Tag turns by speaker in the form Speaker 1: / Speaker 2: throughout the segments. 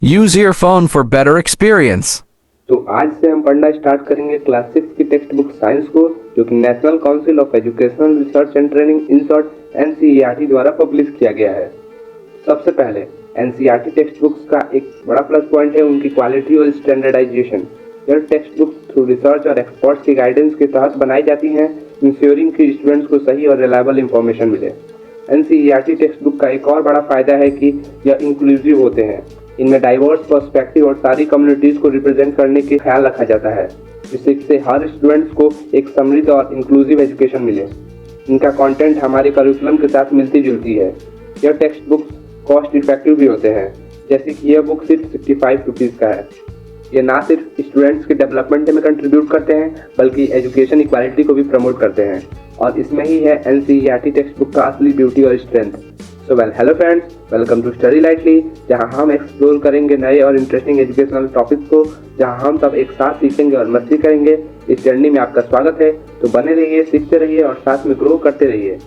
Speaker 1: Use your phone for better experience.
Speaker 2: तो आज से हम पढ़ना स्टार्ट करेंगे क्लास 6 की टेक्स्ट बुक साइंस को, जो कि national council of educational research and training in short NCERT द्वारा पब्लिश किया गया है। सबसे पहले एनसीईआरटी टेक्स्ट बुक्स का एक बड़ा प्लस पॉइंट है उनकी क्वालिटी और स्टैंडर्डाइजेशन। यह टेक्स्ट बुक थ्रू रिसर्च और एक्सपर्ट्स की गाइडेंस के तहत बनाई जाती हैं, इंश्योरिंग कि स्टूडेंट्स को सही और रिलायबल इंफॉर्मेशन मिले। एनसीईआरटी टेक्स्ट बुक का एक और बड़ा फायदा है कि यह इंक्लूसिव होते हैं। इनमें डाइवर्स पर्सपेक्टिव और सारी कम्युनिटीज को रिप्रेजेंट करने की ख्याल रखा जाता है, जिससे हर स्टूडेंट्स को एक समृद्ध और इंक्लूसिव एजुकेशन मिले। इनका कंटेंट हमारे करिकुलम के साथ मिलती जुलती है। यह टेक्स्ट बुक कॉस्ट इफेक्टिव भी होते हैं, जैसे कि यह बुक सिर्फ 65 रुपीज़ का है। ये ना सिर्फ स्टूडेंट्स के डेवलपमेंट में कंट्रीब्यूट करते हैं, बल्कि एजुकेशन इक्वालिटी को भी प्रमोट करते हैं, और इसमें ही है एनसीईआरटी टेक्स्ट बुक का असली ब्यूटी और strength. So hello friends, welcome to study lightly, जहां हम एक्सप्लोर करेंगे नए और इंटरेस्टिंग एजुकेशनल टॉपिक्स को, जहां हम सब एक साथ सीखेंगे और मस्ती करेंगे। इस जर्नी में आपका स्वागत है, तो बने रहिए, सीखते रहिए और साथ में ग्रो करते रहिए।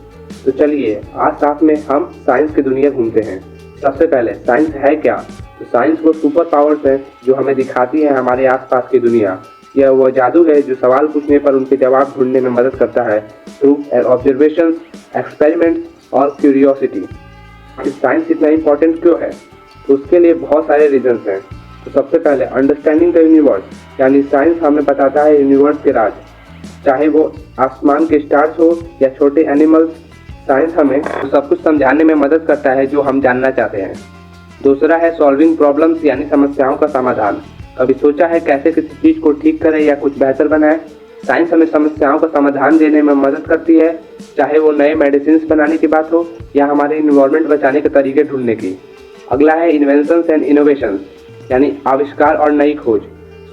Speaker 2: तो चलिए आज साथ में हम साइंस की दुनिया घूमते हैं। सबसे पहले साइंस है क्या? तो साइंस वो सुपर पावर्स है जो हमें दिखाती है हमारे आसपास की दुनिया। यह वो जादू है जो सवाल पूछने पर उनके जवाब ढूंढने में मदद करता है थ्रू ऑब्जर्वेशंस, एक्सपेरिमेंट्स और क्यूरियोसिटी। साइंस इतना इम्पोर्टेंट क्यों है? तो उसके लिए बहुत सारे रीजंस हैं। तो सबसे पहले अंडरस्टैंडिंग द यूनिवर्स, यानी साइंस हमें बताता है यूनिवर्स के राज, चाहे वो आसमान के स्टार्स हो या छोटे एनिमल्स। साइंस हमें तो सब कुछ समझाने में मदद करता है जो हम जानना चाहते हैं। दूसरा है सॉल्विंग प्रॉब्लम्स, यानी समस्याओं का समाधान। कभी सोचा है कैसे किसी चीज़ को ठीक करें या कुछ बेहतर बनाए? साइंस हमें समस्याओं का समाधान देने में मदद करती है, चाहे वो नए मेडिसिन बनाने की बात हो या हमारे इन्वायरमेंट बचाने के तरीके ढूंढने की। अगला है इन्वेंशंस एंड इनोवेशंस, यानी आविष्कार और नई खोज।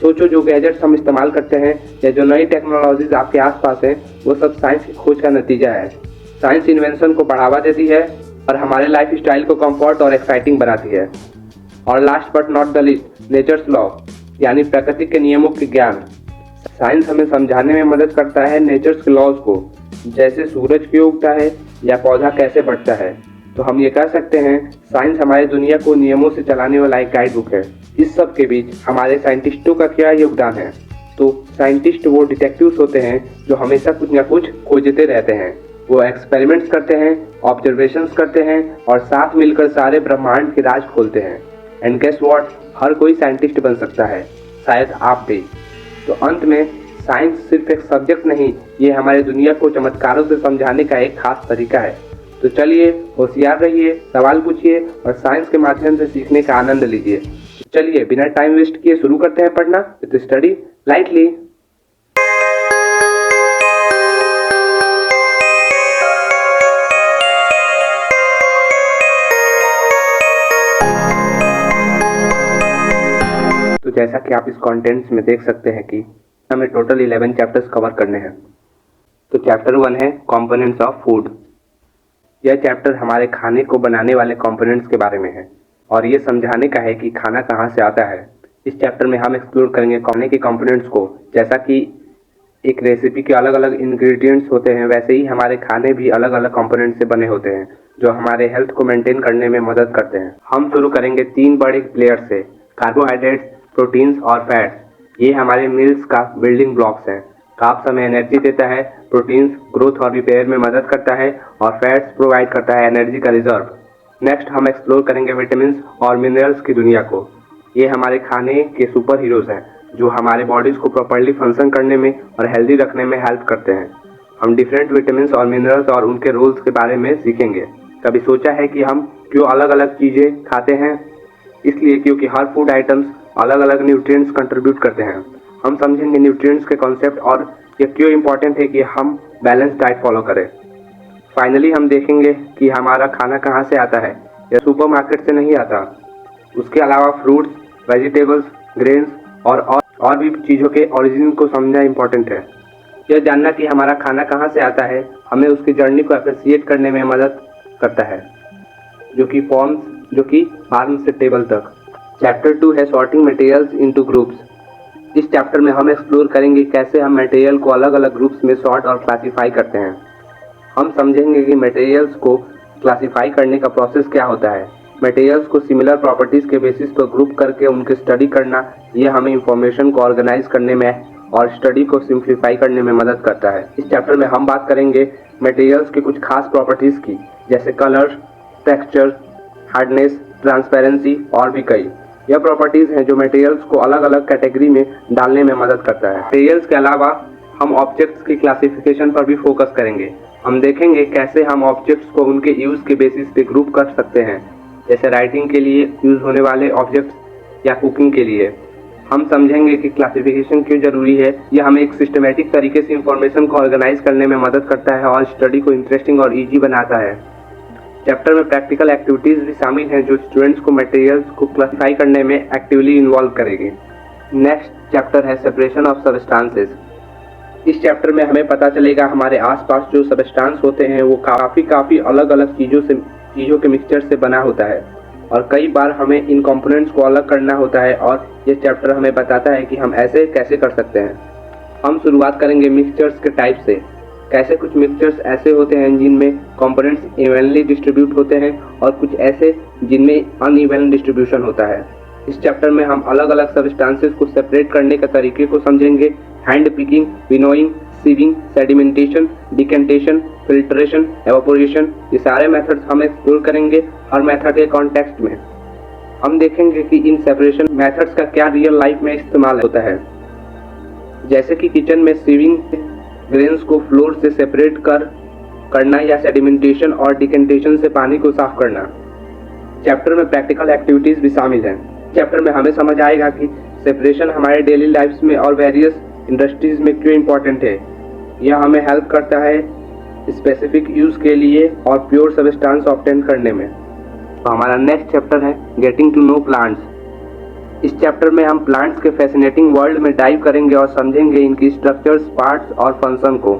Speaker 2: सोचो जो गैजेट्स हम इस्तेमाल करते हैं या जो नई टेक्नोलॉजीज आपके आसपास हैं, वो सब साइंस की खोज का नतीजा है। साइंस इन्वेंशन को बढ़ावा देती है और हमारे लाइफ स्टाइल को कंफर्ट और एक्साइटिंग बनाती है। और last but not the least, nature's law, यानी प्रकृति के नियमों के ज्ञान। साइंस हमें समझाने में मदद करता है नेचर्स के लॉज को, जैसे सूरज क्यों उगता है या पौधा कैसे बढ़ता है। तो हम ये कह सकते हैं साइंस हमारी दुनिया को नियमों से चलाने वाला एक गाइड बुक है। इस सब के बीच हमारे साइंटिस्टों का क्या योगदान है? तो साइंटिस्ट वो डिटेक्टिव्स होते हैं जो हमेशा कुछ ना कुछ खोजते रहते हैं। वो एक्सपेरिमेंट्स करते हैं, ऑब्जर्वेशंस करते हैं और साथ मिलकर सारे ब्रह्मांड के राज खोलते हैं। एंड गेस व्हाट, हर कोई साइंटिस्ट बन सकता है, शायद आप भी। तो अंत में साइंस सिर्फ एक सब्जेक्ट नहीं, ये हमारी दुनिया को चमत्कारों से समझाने का एक खास तरीका है। तो चलिए होशियार रहिए, सवाल पूछिए और साइंस के माध्यम से सीखने का आनंद लीजिए। तो चलिए बिना टाइम वेस्ट किए शुरू करते हैं पढ़ना विद स्टडी लाइटली। तो जैसा कि आप इस कंटेंट्स में देख सकते हैं कि हमें टोटल 11 चैप्टर्स कवर करने हैं। तो चैप्टर 1 है कंपोनेंट्स ऑफ फूड। यह चैप्टर हमारे खाने को बनाने वाले कंपोनेंट्स के बारे में है और ये समझाने का है कि खाना कहाँ से आता है। इस चैप्टर में हम एक्सप्लोर करेंगे खाने के कंपोनेंट्स को। जैसा कि एक रेसिपी के अलग अलग इंग्रेडिएंट्स होते हैं, वैसे ही हमारे खाने भी अलग अलग कंपोनेंट्स से बने होते हैं जो हमारे हेल्थ को मेंटेन करने में मदद करते हैं। हम शुरू करेंगे 3 बड़े प्लेयर्स से, कार्बोहाइड्रेट्स, प्रोटीन्स और फैट्स। ये हमारे मील्स का बिल्डिंग ब्लॉक्स हैं। कार्ब्स हमें एनर्जी देता है, प्रोटीन्स ग्रोथ और रिपेयर में मदद करता है और फैट्स प्रोवाइड करता है एनर्जी का रिजर्व। नेक्स्ट हम एक्सप्लोर करेंगे विटामिन्स और मिनरल्स की दुनिया को। ये हमारे खाने के सुपर हीरोज हैं जो हमारे बॉडीज को प्रॉपर्ली फंक्शन करने में और हेल्दी रखने में हेल्प करते हैं। हम डिफरेंट विटामिन्स और मिनरल्स और उनके रोल्स के बारे में सीखेंगे। कभी सोचा है कि हम क्यों अलग अलग चीज़ें खाते हैं? इसलिए क्योंकि हर फूड आइटम्स अलग अलग न्यूट्रिएंट्स कंट्रीब्यूट करते हैं। हम समझेंगे न्यूट्रिएंट्स के कॉन्सेप्ट और ये क्यों इम्पोर्टेंट है कि हम बैलेंस डाइट फॉलो करें। फाइनली हम देखेंगे कि हमारा खाना कहाँ से आता है। यह सुपरमार्केट से नहीं आता। उसके अलावा फ्रूट्स, वेजिटेबल्स, ग्रेन्स और भी चीज़ों के ओरिजिन को समझना इम्पोर्टेंट है। यह जानना कि हमारा खाना कहाँ से आता है हमें उसकी जर्नी को अप्रिशिएट करने में मदद करता है, जो कि फार्म से टेबल तक। चैप्टर 2 है सॉर्टिंग मटेरियल्स इनटू ग्रुप्स। इस चैप्टर में हम एक्सप्लोर करेंगे कैसे हम मटेरियल को अलग अलग ग्रुप्स में सॉर्ट और क्लासीफाई करते हैं। हम समझेंगे कि मटेरियल्स को क्लासीफाई करने का प्रोसेस क्या होता है, मटेरियल्स को सिमिलर प्रॉपर्टीज़ के बेसिस पर ग्रुप करके उनकी स्टडी करना, ये हमें इंफॉर्मेशन को ऑर्गेनाइज करने में और स्टडी को सिंप्लीफाई करने में मदद करता है। इस चैप्टर में हम बात करेंगे मटेरियल्स के कुछ खास प्रॉपर्टीज़ की, जैसे कलर, टेक्सचर, हार्डनेस, ट्रांसपेरेंसी और भी कई। यह प्रॉपर्टीज़ हैं जो मटेरियल्स को अलग अलग कैटेगरी में डालने में मदद करता है। मटेरियल्स के अलावा हम ऑब्जेक्ट्स की क्लासिफिकेशन पर भी फोकस करेंगे। हम देखेंगे कैसे हम ऑब्जेक्ट्स को उनके यूज़ के बेसिस पे ग्रुप कर सकते हैं, जैसे राइटिंग के लिए यूज़ होने वाले ऑब्जेक्ट्स या कुकिंग के लिए। हम समझेंगे कि क्लासिफिकेशन क्यों ज़रूरी है। यह हमें एक सिस्टमेटिक तरीके से इंफॉर्मेशन को ऑर्गेनाइज करने में मदद करता है और स्टडी को इंटरेस्टिंग और ईजी बनाता है। चैप्टर में प्रैक्टिकल एक्टिविटीज़ भी शामिल हैं जो स्टूडेंट्स को मटेरियल्स को क्लासिफाई करने में एक्टिवली इन्वॉल्व करेंगे। नेक्स्ट चैप्टर है सेपरेशन ऑफ सबस्टांसेस। इस चैप्टर में हमें पता चलेगा हमारे आसपास जो सबस्टांस होते हैं वो काफ़ी अलग अलग चीज़ों के मिक्सचर से बना होता है और कई बार हमें इन कंपोनेंट्स को अलग करना होता है और ये चैप्टर हमें बताता है कि हम ऐसे कैसे कर सकते हैं। हम शुरुआत करेंगे मिक्सचर्स के टाइप से। कैसे कुछ मिक्सचर्स ऐसे होते हैं जिनमें कंपोनेंट्स इवनली डिस्ट्रीब्यूट होते हैं और कुछ ऐसे जिनमें अनइवन डिस्ट्रीब्यूशन होता है। इस चैप्टर में हम अलग अलग सबस्टांसेस को सेपरेट करने के तरीके को समझेंगे। Hand picking, winnowing, sieving, sedimentation, decantation, filtration, evaporation, ये सारे मेथड्स हम एक्सप्लोर करेंगे हर मेथड के कॉन्टेक्स्ट में। हम देखेंगे कि इन सेपरेशन मेथड्स का क्या रियल लाइफ में इस्तेमाल होता है, जैसे कि किचन में सीविंग ग्रेन्स को फ्लोर से सेपरेट करना या सेडिमेंटेशन और डिकेंटेशन से पानी को साफ करना। चैप्टर में प्रैक्टिकल एक्टिविटीज़ भी शामिल हैं। चैप्टर में हमें समझ आएगा कि सेपरेशन हमारे डेली लाइफ्स में और वेरियस इंडस्ट्रीज में क्यों इम्पोर्टेंट है। यह हमें हेल्प करता है स्पेसिफिक यूज़ के लिए और प्योर सब्सटेंस ऑब्टेन करने में। तो हमारा नेक्स्ट चैप्टर है गेटिंग टू नो प्लांट्स। इस चैप्टर में हम प्लांट्स के फैसिनेटिंग वर्ल्ड में डाइव करेंगे और समझेंगे इनकी स्ट्रक्चर्स, पार्ट्स और फंक्शन को।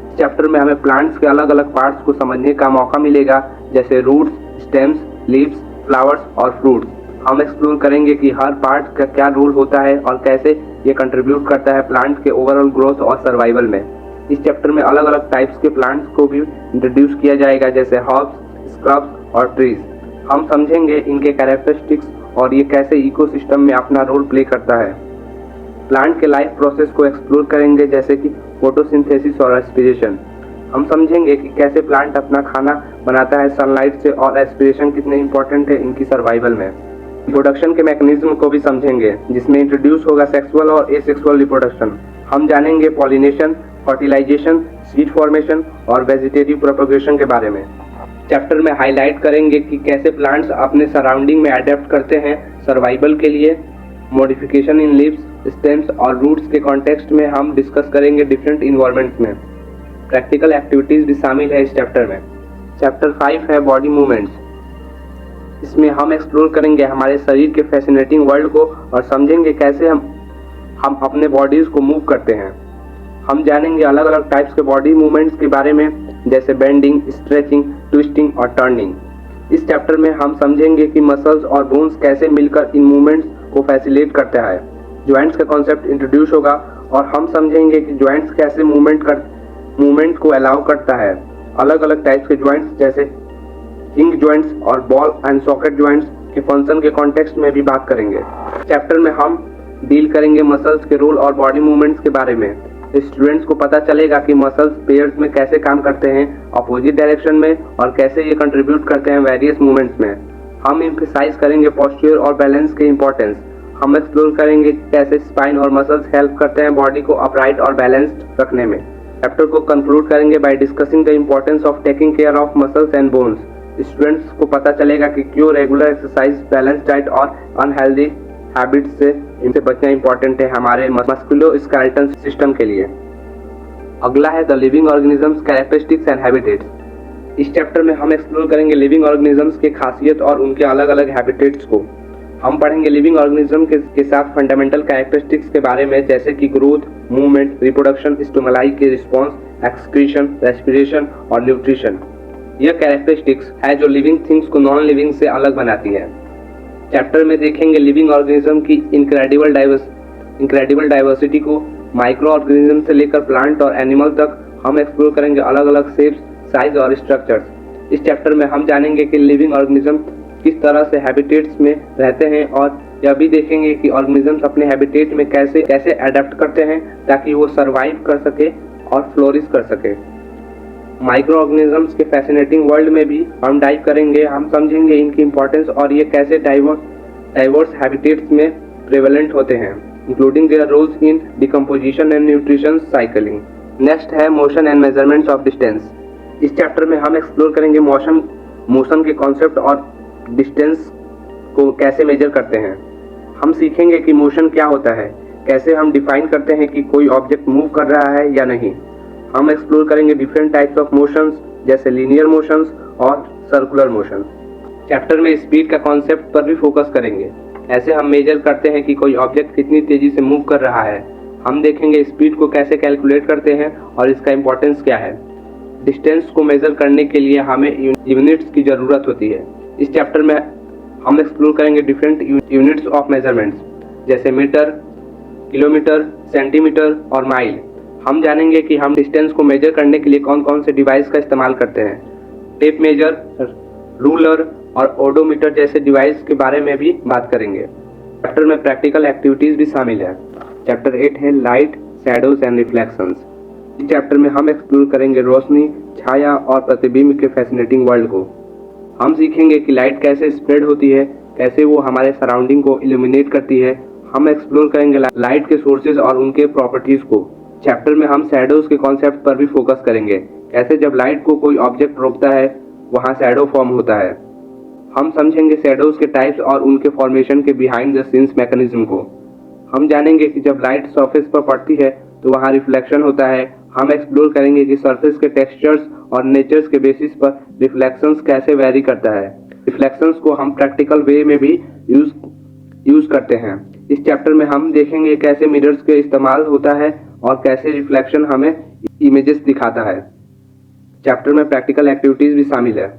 Speaker 2: इस चैप्टर में हमें प्लांट्स के अलग अलग पार्ट्स को समझने का मौका मिलेगा, जैसे रूट्स, स्टेम्स, लीव्स, फ्लावर्स और फ्रूट्स। हम एक्सप्लोर करेंगे कि हर पार्ट का क्या रोल होता है और कैसे ये कंट्रीब्यूट करता है प्लांट के ओवरऑल ग्रोथ और सर्वाइवल में। इस चैप्टर में अलग अलग टाइप्स के प्लांट्स को भी इंट्रोड्यूस किया जाएगा, जैसे हर्ब्स, स्क्रब्स और ट्रीज। हम समझेंगे इनके कैरेक्टरिस्टिक्स और ये कैसे इकोसिस्टम में अपना रोल प्ले करता है। प्लांट के लाइफ प्रोसेस को एक्सप्लोर करेंगे, जैसे कि फोटोसिंथेसिस और रेस्पिरेशन। हम समझेंगे कि कैसे प्लांट अपना खाना बनाता है सनलाइट से और रेस्पिरेशन कितने इंपॉर्टेंट है इनकी सर्वाइवल में। रिप्रोडक्शन के मैकेनिज्म को भी समझेंगे, जिसमें इंट्रोड्यूस होगा सेक्सुअल और एसेक्सुअल रिप्रोडक्शन। हम जानेंगे पॉलिनेशन, फर्टिलाइजेशन, सीड फॉर्मेशन और वेजिटेटिव प्रोपगेशन के बारे में। चैप्टर में हाईलाइट करेंगे कि कैसे प्लांट्स अपने सराउंडिंग में अडेप्ट करते हैं सर्वाइवल के लिए। मॉडिफिकेशन इन लीव्स, स्टेम्स और रूट्स के कॉन्टेक्स्ट में हम डिस्कस करेंगे डिफरेंट इन्वायरमेंट्स में। प्रैक्टिकल एक्टिविटीज़ भी शामिल है इस चैप्टर में। चैप्टर 5 है बॉडी मूवमेंट्स। इसमें हम एक्सप्लोर करेंगे हमारे शरीर के फैसिनेटिंग वर्ल्ड को और समझेंगे कैसे हम अपने बॉडीज़ को मूव करते हैं। हम जानेंगे अलग अलग टाइप्स के बॉडी मूवमेंट्स के बारे में, जैसे बेंडिंग, स्ट्रेचिंग, ट्विस्टिंग और टर्निंग। इस चैप्टर में हम समझेंगे कि मसल्स और बोन्स कैसे मिलकर इन मूवमेंट्स को फैसिलिटेट करता है। जॉइंट्स का कॉन्सेप्ट इंट्रोड्यूस होगा और हम समझेंगे कि जॉइंट्स कैसे मूवमेंट को अलाउ करता है। अलग अलग टाइप्स के जॉइंट्स जैसे हिंग जॉइंट्स और बॉल एंड सॉकेट जॉइंट्स के फंक्शन के कॉन्टेक्स्ट में भी बात करेंगे। चैप्टर में हम डील करेंगे मसल्स के रोल और बॉडी मूवमेंट्स के बारे में। स्टूडेंट्स को पता चलेगा कि मसल्स पेयर्स में कैसे काम करते हैं अपोजिट डायरेक्शन में और कैसे ये कंट्रीब्यूट करते हैं वेरियस मूवमेंट्स में। हम एम्फेसाइज करेंगे पोस्चर और बैलेंस के इंपॉर्टेंस। हम एक्सप्लोर करेंगे कैसे स्पाइन और मसल्स हेल्प करते हैं बॉडी को अपराइट और बैलेंस्ड रखने में। चैप्टर को कंक्लूड करेंगे by discussing the importance of taking care of muscles and bones. Students को पता चलेगा कि क्यों रेगुलर एक्सरसाइज, बैलेंस डाइट और अनहेल्दी हैबिट्स से इनसे बचना इंपॉर्टेंट है हमारे मस्कुलोस्केलेटल सिस्टम के लिए। अगला है the living organisms, characteristics and habitats. इस चैप्टर में हम एक्सप्लोर करेंगे लिविंग ऑर्गेनिजम्स की खासियत और उनके अलग अलग हैबिटेट्स को। हम पढ़ेंगे लिविंग ऑर्गेनिज्म के साथ फंडामेंटल कैरेक्टरिस्टिक्स के बारे में, जैसे कि ग्रोथ, मूवमेंट, रिप्रोडक्शन, स्टिमुलाई के रिस्पॉन्स, एक्सक्रीशन, रेस्पिरेशन और न्यूट्रिशन। यह कैरेक्टरिस्टिक्स है जो लिविंग थिंग्स को नॉन लिविंग से अलग बनाती है। चैप्टर में देखेंगे लिविंग ऑर्गेनिज्म की इनक्रेडिबल डाइवर्सिटी को। माइक्रो ऑर्गेनिज्म से लेकर प्लांट और एनिमल तक हम एक्सप्लोर करेंगे अलग अलग शेप्स, साइज और स्ट्रक्चर्स। इस चैप्टर में हम जानेंगे कि लिविंग ऑर्गेनिज्म किस तरह से हैबिटेट्स में रहते हैं, और यह भी देखेंगे कि ऑर्गेनिजम्स अपने हैबिटेट में कैसे अडेप्ट करते हैं ताकि वो सरवाइव कर सके और फ्लोरिश कर सके। माइक्रो ऑर्गेनिजम्स के फैसिनेटिंग वर्ल्ड में भी हम डाइव करेंगे। हम समझेंगे इनकी इंपॉर्टेंस और ये कैसे डाइवर्स हैबिटेट्स में प्रेवलेंट होते हैं, including their roles in decomposition and nutrition cycling. Next है motion and measurements of distance. इस चैप्टर में हम एक्सप्लोर करेंगे मोशन के कॉन्सेप्ट और डिस्टेंस को कैसे मेजर करते हैं। हम सीखेंगे कि मोशन क्या होता है, कैसे हम डिफाइन करते हैं कि कोई ऑब्जेक्ट मूव कर रहा है या नहीं। हम एक्सप्लोर करेंगे डिफरेंट टाइप्स ऑफ मोशंस जैसे लीनियर मोशंस और सर्कुलर मोशन। चैप्टर में स्पीड का कॉन्सेप्ट पर भी फोकस करेंगे। ऐसे हम मेजर करते हैं कि कोई ऑब्जेक्ट कितनी तेजी से मूव कर रहा है। हम देखेंगे स्पीड को कैसे कैलकुलेट करते हैं और इसका इंपॉर्टेंस क्या है। डिस्टेंस को मेजर करने के लिए हमें यूनिट्स की ज़रूरत होती है। इस चैप्टर में हम एक्सप्लोर करेंगे डिफरेंट यूनिट्स ऑफ मेजरमेंट्स जैसे मीटर, किलोमीटर, सेंटीमीटर और माइल। हम जानेंगे कि हम डिस्टेंस को मेजर करने के लिए कौन कौन से डिवाइस का इस्तेमाल करते हैं। टेप मेजर, रूलर और ओडोमीटर जैसे डिवाइस के बारे में भी बात करेंगे। चैप्टर में प्रैक्टिकल एक्टिविटीज़ भी शामिल है। चैप्टर 8 है लाइट, शैडोज एंड रिफ्लेक्शंस। इस चैप्टर में हम एक्सप्लोर करेंगे रोशनी, छाया और प्रतिबिंब के फैसिनेटिंग वर्ल्ड को। हम सीखेंगे कि लाइट कैसे स्प्रेड होती है, कैसे वो हमारे सराउंडिंग को इल्यूमिनेट करती है। हम एक्सप्लोर करेंगे लाइट के सोर्सेज और उनके प्रॉपर्टीज़ को। चैप्टर में हम शैडोज के कॉन्सेप्ट पर भी फोकस करेंगे, कैसे जब लाइट को कोई ऑब्जेक्ट रोकता है वहाँ शैडो फॉर्म होता है। हम समझेंगे शैडोज के टाइप्स और उनके फॉर्मेशन के बिहाइंड द सीन्स मैकेनिज्म को। हम जानेंगे कि जब लाइट सरफेस पर पड़ती है तो वहाँ रिफ्लेक्शन होता है। हम एक्सप्लोर करेंगे कि सरफेस के टेक्सचर्स और नेचर्स के बेसिस पर रिफ्लेक्शंस कैसे वेरी करता है। रिफ्लेक्शंस को हम प्रैक्टिकल वे में भी यूज करते हैं। इस चैप्टर में हम देखेंगे कैसे मिरर्स के इस्तेमाल होता है और कैसे रिफ्लेक्शन हमें इमेजेस दिखाता है। चैप्टर में प्रैक्टिकल एक्टिविटीज़ भी शामिल है।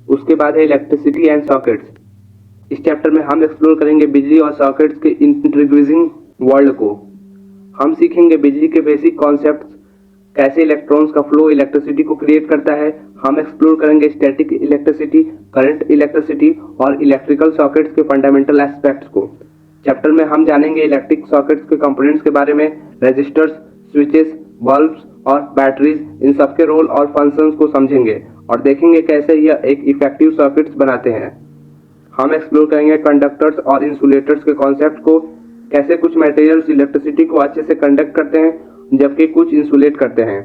Speaker 2: उसके बाद है इलेक्ट्रिसिटी एंड सॉकेट्स। इस चैप्टर में हम एक्सप्लोर करेंगे बिजली और सॉकेट्स के इंट्रीग्यूजिंग वर्ल्ड को। हम सीखेंगे बिजली के बेसिक कॉन्सेप्ट्स, कैसे इलेक्ट्रॉन्स का फ्लो इलेक्ट्रिसिटी को क्रिएट करता है। हम एक्सप्लोर करेंगे स्टैटिक इलेक्ट्रिसिटी, करंट इलेक्ट्रिसिटी और इलेक्ट्रिकल सॉकेट्स के फंडामेंटल एस्पेक्ट्स को। चैप्टर में हम जानेंगे इलेक्ट्रिक सॉकेट्स के कंपोनेंट्स के बारे में, रेजिस्टर्स, स्विचेस, बल्ब्स और बैटरीज, इन सब के रोल और फंक्शंस को समझेंगे और देखेंगे कैसे यह एक इफेक्टिव सर्किट्स बनाते हैं। हम एक्सप्लोर करेंगे कंडक्टर्स और इंसुलेटर्स के कॉन्सेप्ट को, कैसे कुछ मटेरियल्स इलेक्ट्रिसिटी को अच्छे से कंडक्ट करते हैं जबकि कुछ इंसुलेट करते हैं।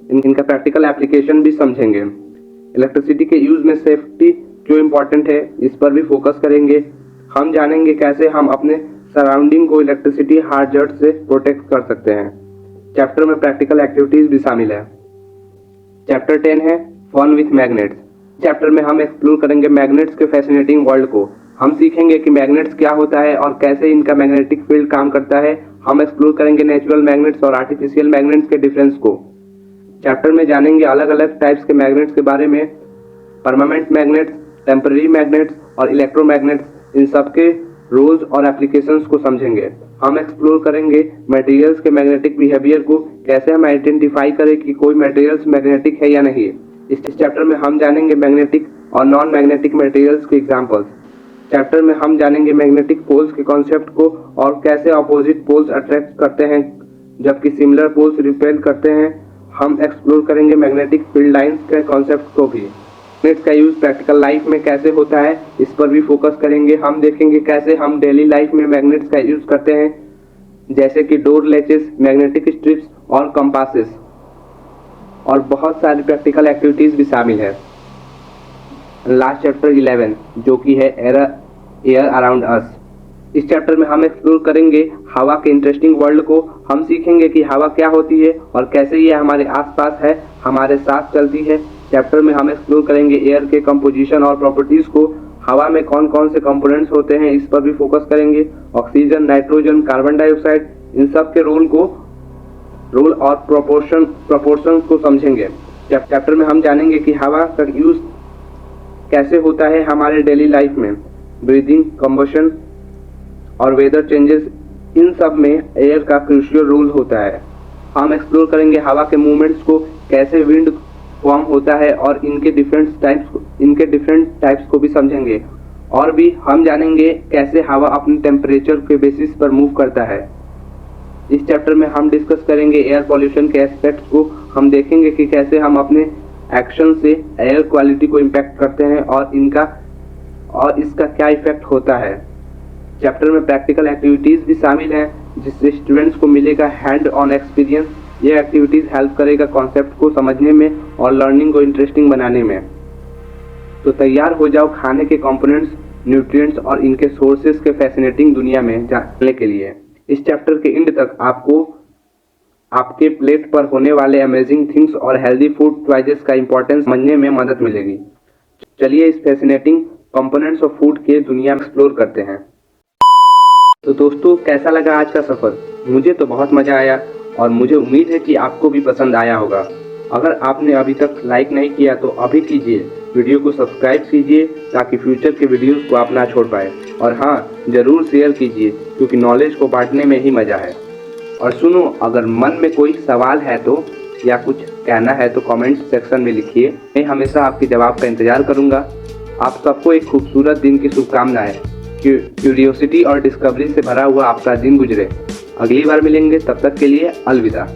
Speaker 2: इनका प्रैक्टिकल एप्लीकेशन भी समझेंगे। इलेक्ट्रिसिटी के यूज में सेफ्टी क्यों इम्पोर्टेंट है, इस पर भी फोकस करेंगे। हम जानेंगे कैसे हम अपने सराउंडिंग को इलेक्ट्रिसिटी हार्जर्ड से प्रोटेक्ट कर सकते हैं। चैप्टर में प्रैक्टिकल एक्टिविटीज भी शामिल है। चैप्टर 10 है फन विथ मैग्नेट्स। चैप्टर में हम एक्सप्लोर करेंगे मैग्नेट्स के फैसिनेटिंग वर्ल्ड को। हम सीखेंगे कि मैग्नेट्स क्या होता है और कैसे इनका मैग्नेटिक फील्ड काम करता है। हम एक्सप्लोर करेंगे नेचुरल मैग्नेट्स और आर्टिफिशियल मैग्नेट्स के डिफरेंस को। चैप्टर में जानेंगे अलग अलग टाइप्स के मैग्नेट्स के बारे में, परमानेंट मैग्नेट्स, टेम्पररी मैग्नेट्स और इलेक्ट्रोमैग्नेट्स, इन सब के रोल्स और एप्लीकेशंस को समझेंगे। हम एक्सप्लोर करेंगे मटेरियल्स के मैग्नेटिक बिहेवियर को, कैसे हम आइडेंटिफाई करें कि कोई मटेरियल्स मैग्नेटिक है या नहीं। इस चैप्टर में हम जानेंगे मैग्नेटिक और नॉन मैग्नेटिक मटेरियल्स के एग्जांपल्स। चैप्टर में हम जानेंगे मैग्नेटिक पोल्स के कॉन्सेप्ट को और कैसे अपोजिट पोल्स अट्रैक्ट करते हैं जबकि सिमिलर पोल्स रिपेल करते हैं। हम एक्सप्लोर करेंगे मैग्नेटिक फील्ड लाइंस के कॉन्सेप्ट को भी। मैग्नेट्स का यूज प्रैक्टिकल लाइफ में कैसे होता है, इस पर भी फोकस करेंगे। हम देखेंगे कैसे हम डेली लाइफ में मैग्नेट्स का यूज करते हैं, जैसे कि डोर लैचेस, मैग्नेटिक स्ट्रिप्स और कंपासेस, और बहुत सारी प्रैक्टिकल एक्टिविटीज भी शामिल है। लास्ट चैप्टर 11 जो कि है एयर अराउंड अस। इस चैप्टर में हम एक्सप्लोर करेंगे हवा के इंटरेस्टिंग वर्ल्ड को। हम सीखेंगे कि हवा क्या होती है और कैसे ये हमारे आसपास है, हमारे साथ चलती है। चैप्टर में हम एक्सप्लोर करेंगे एयर के कंपोजिशन और प्रॉपर्टीज को, हवा में कौन कौन से कंपोनेंट्स होते हैं, इस पर भी फोकस करेंगे। ऑक्सीजन, नाइट्रोजन, कार्बन डाइऑक्साइड, इन सब के रोल और प्रोपोर्शन को समझेंगे। चैप्टर में हम जानेंगे कि हवा का यूज कैसे होता है हमारे डेली लाइफ में, ब्रीदिंग, कंबशन और वेदर चेंजेस, इन सब में एयर का क्रूशियल रोल होता है। हम एक्सप्लोर करेंगे हवा के मूवमेंट्स को, कैसे विंड फॉर्म होता है और इनके डिफरेंट टाइप्स को भी समझेंगे। और भी हम जानेंगे कैसे हवा अपने टेम्परेचर के बेसिस पर मूव करता है। इस चैप्टर में हम डिस्कस करेंगे एयर पॉल्यूशन के एस्पेक्ट्स को। हम देखेंगे कि कैसे हम अपने एक्शन से एयर क्वालिटी को इम्पैक्ट करते हैं और इसका क्या इफेक्ट होता है। चैप्टर में प्रैक्टिकल एक्टिविटीज़ भी शामिल हैं जिससे स्टूडेंट्स को मिलेगा हैंड ऑन एक्सपीरियंस। ये एक्टिविटीज़ हेल्प करेगा कॉन्सेप्ट को समझने में और लर्निंग को इंटरेस्टिंग बनाने में। तो तैयार हो जाओ खाने के कंपोनेंट्स, न्यूट्रिएंट्स और इनके सोर्सेज के फैसिनेटिंग दुनिया में जानने के लिए। इस चैप्टर के एंड तक आपको आपके प्लेट पर होने वाले अमेजिंग थिंग्स और हेल्दी फूड चॉइसेस का इंपॉर्टेंस समझने में मदद मिलेगी। चलिए इस फैसिनेटिंग कंपोनेंट्स ऑफ फूड के दुनिया में एक्सप्लोर करते हैं। तो दोस्तों, कैसा लगा आज का सफ़र? मुझे तो बहुत मज़ा आया और मुझे उम्मीद है कि आपको भी पसंद आया होगा। अगर आपने अभी तक लाइक नहीं किया तो अभी कीजिए, वीडियो को सब्सक्राइब कीजिए ताकि फ्यूचर के वीडियोस को आप ना छोड़ पाए। और हाँ, ज़रूर शेयर कीजिए क्योंकि नॉलेज को बांटने में ही मज़ा है। और सुनो, अगर मन में कोई सवाल है तो या कुछ कहना है तो कमेंट सेक्शन में लिखिए। मैं हमेशा आपके जवाब का इंतज़ार करूँगा। आप सबको एक खूबसूरत दिन की शुभकामनाएं। क्यूरियोसिटी और डिस्कवरी से भरा हुआ आपका दिन गुजरे। अगली बार मिलेंगे, तब तक के लिए अलविदा।